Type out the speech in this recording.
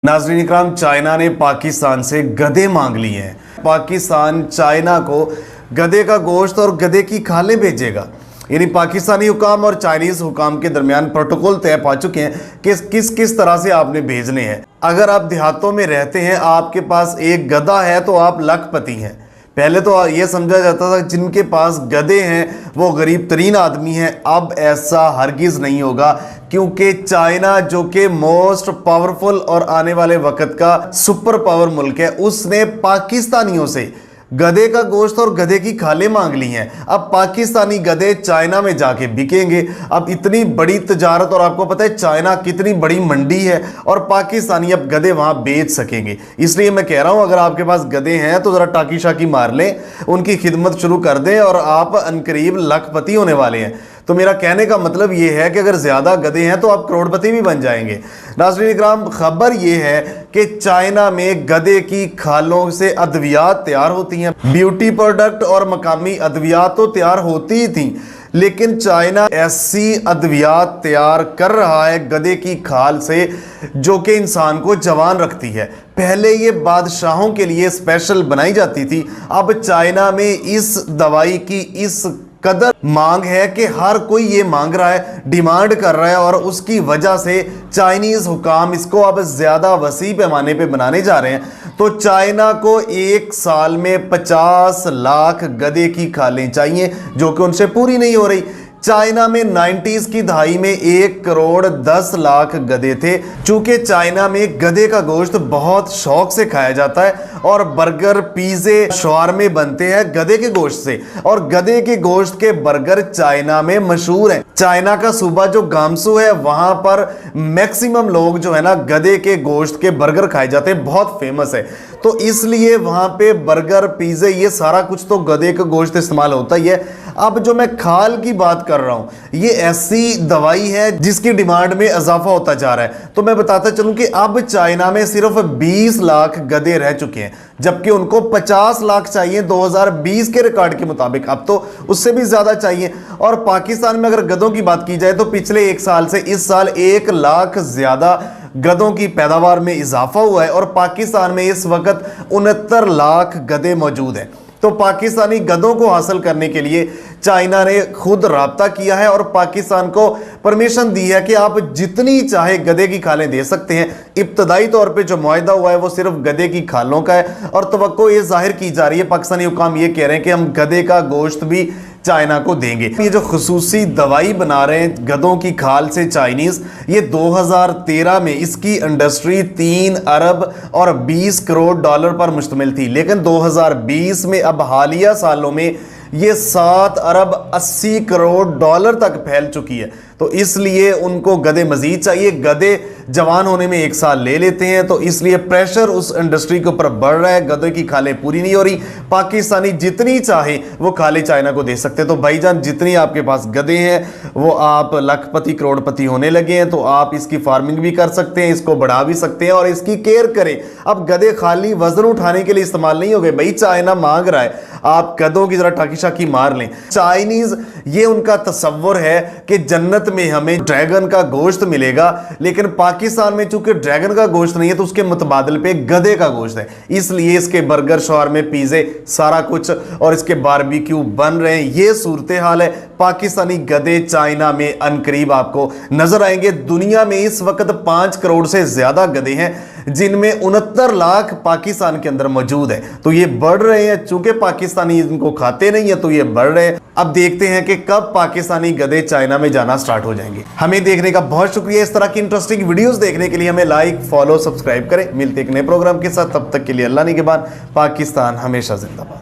नाज़रीन इकराम, चाइना ने पाकिस्तान से गधे मांग लिए हैं। पाकिस्तान चाइना को गधे का गोश्त और गधे की खालें भेजेगा। यानी पाकिस्तानी हुकाम और चाइनीज़ हुकाम के दरमियान प्रोटोकॉल तय पा चुके हैं कि किस तरह से आपने भेजने हैं। अगर आप देहातों में रहते हैं, आपके पास एक गधा है तो आप लखपति हैं। पहले तो ये समझा जाता था जिनके पास गधे हैं वो गरीब तरीन आदमी हैं। अब ऐसा हरगिज़ नहीं होगा, क्योंकि चाइना जो कि मोस्ट पावरफुल और आने वाले वक्त का सुपर पावर मुल्क है, उसने पाकिस्तानियों से गधे का गोश्त और गधे की खालें मांग ली हैं। अब पाकिस्तानी गधे चाइना में जाके बिकेंगे। अब इतनी बड़ी तजारत, और आपको पता है चाइना कितनी बड़ी मंडी है, और पाकिस्तानी अब गधे वहां बेच सकेंगे। इसलिए मैं कह रहा हूं, अगर आपके पास गधे हैं तो जरा टाकी शाकी मार लें, उनकी खिदमत शुरू कर दें और आप अनकरीब लखपति होने वाले हैं। तो मेरा कहने का मतलब ये है कि अगर ज्यादा गधे हैं तो आप करोड़पति भी बन जाएंगे। नाज़रीन इकराम, खबर ये है कि चाइना में गधे की खालों से अद्वियात तैयार होती हैं। ब्यूटी प्रोडक्ट और मकामी अद्वियात तो तैयार होती ही थी, लेकिन चाइना ऐसी अद्वियात तैयार कर रहा है गधे की खाल से जो कि इंसान को जवान रखती है। पहले ये बादशाहों के लिए स्पेशल बनाई जाती थी। अब चाइना में इस दवाई की इस कदर मांग है कि हर कोई ये मांग रहा है, डिमांड कर रहा है, और उसकी वजह से चाइनीज हुकाम इसको अब ज्यादा वसी पैमाने पे बनाने जा रहे हैं। तो चाइना को एक साल में 50 लाख गधे की खालें चाहिए, जो कि उनसे पूरी नहीं हो रही। चाइना में 90s की दहाई में 1 करोड़ 10 लाख गधे थे। चूंकि चाइना में गधे का गोश्त बहुत शौक से खाया जाता है और बर्गर, पिज़्ज़े, शवारमे बनते हैं गधे के गोश्त से, और गधे के गोश्त के बर्गर चाइना में मशहूर हैं। चाइना का सूबा जो गामसू है, वहां पर मैक्सिमम लोग जो है ना गधे के गोश्त के बर्गर खाए जाते हैं, बहुत फेमस है। तो इसलिए वहां पे बर्गर, पिज़्ज़े, ये सारा कुछ तो गधे का गोश्त इस्तेमाल होता ही है। अब जो मैं खाल की बात कर रहा हूं, ये ऐसी दवाई है जिसकी डिमांड में इजाफा होता जा रहा है। तो मैं बताता चलूं कि अब चाइना में सिर्फ 20 लाख गधे रह चुके हैं, जबकि उनको 50 लाख चाहिए 2020 के रिकॉर्ड के मुताबिक। अब तो उससे भी ज्यादा चाहिए। और पाकिस्तान में अगर गधों की बात की जाए तो पिछले एक साल से इस साल 1 लाख ज्यादा गधों की पैदावार में इजाफा हुआ है, और पाकिस्तान में इस वक्त 69 लाख गधे मौजूद हैं। तो पाकिस्तानी गधों को हासिल करने के लिए चाइना ने खुद राब्ता किया है और पाकिस्तान को परमिशन दी है कि आप जितनी चाहे गधे की खालें दे सकते हैं। इब्तदाई तौर पे जो मुआहदा हुआ है वो सिर्फ गधे की खालों का है, और तवक्को ये जाहिर की जा रही है, पाकिस्तानी हुकाम ये कह रहे हैं कि हम गधे का गोश्त भी चाइना को देंगे। ये जो खुसूसी दवाई बना रहे हैं गधों की खाल से चाइनीज, ये 2013 में इसकी इंडस्ट्री 3 अरब और 20 करोड़ डॉलर पर मुश्तमिल थी, लेकिन 2020 में अब हालिया सालों में ये 7 अरब 80 करोड़ डॉलर तक फैल चुकी है। तो इसलिए उनको गधे मजीद चाहिए। गधे जवान होने में 1 साल ले लेते हैं, तो इसलिए प्रेशर उस इंडस्ट्री के ऊपर बढ़ रहा है। गधे की खालें पूरी नहीं हो रही। पाकिस्तानी जितनी चाहे वो खालें चाइना को दे सकते हैं। तो भाईजान, जितनी आपके पास गधे हैं वो आप लखपति करोड़पति होने लगे हैं, तो आप इसकी फार्मिंग भी कर सकते हैं, इसको बढ़ा भी सकते हैं और इसकी केयर करें। अब गधे खाली वजन उठाने के लिए इस्तेमाल नहीं हो गए। भाई चाइना मांग रहा है, आप गधों की जरा टाकी शाकी मार लें। चाइनीज ये उनका तसव्वुर है कि जन्नत में हमें ड्रैगन का गोश्त मिलेगा, लेकिन पाकिस्तान में चूंकि ड्रैगन का गोश्त नहीं है तो उसके मुतबादल पे गधे का गोश्त है। इसलिए इसके बर्गर, शवारमे, पिज़्ज़े, सारा कुछ, और इसके बारबेक्यू बन रहे हैं। ये सूरत हाल है। पाकिस्तानी गधे चाइना में अनकरीब आपको नजर आएंगे। दुनिया में इस वक्त 5 करोड़ से ज्यादा गधे हैं, जिनमें 69 लाख पाकिस्तान के अंदर मौजूद है। तो ये बढ़ रहे हैं, चूंकि पाकिस्तानी इनको खाते नहीं है तो ये बढ़ रहे हैं। अब देखते हैं कि कब पाकिस्तानी गधे चाइना में जाना स्टार्ट हो जाएंगे। हमें देखने का बहुत शुक्रिया। इस तरह की इंटरेस्टिंग वीडियोस देखने के लिए हमें लाइक, फॉलो, सब्सक्राइब करें। मिलते एक नए प्रोग्राम के साथ, तब तक के लिए अल्लाह निगहबान। पाकिस्तान हमेशा जिंदाबाद।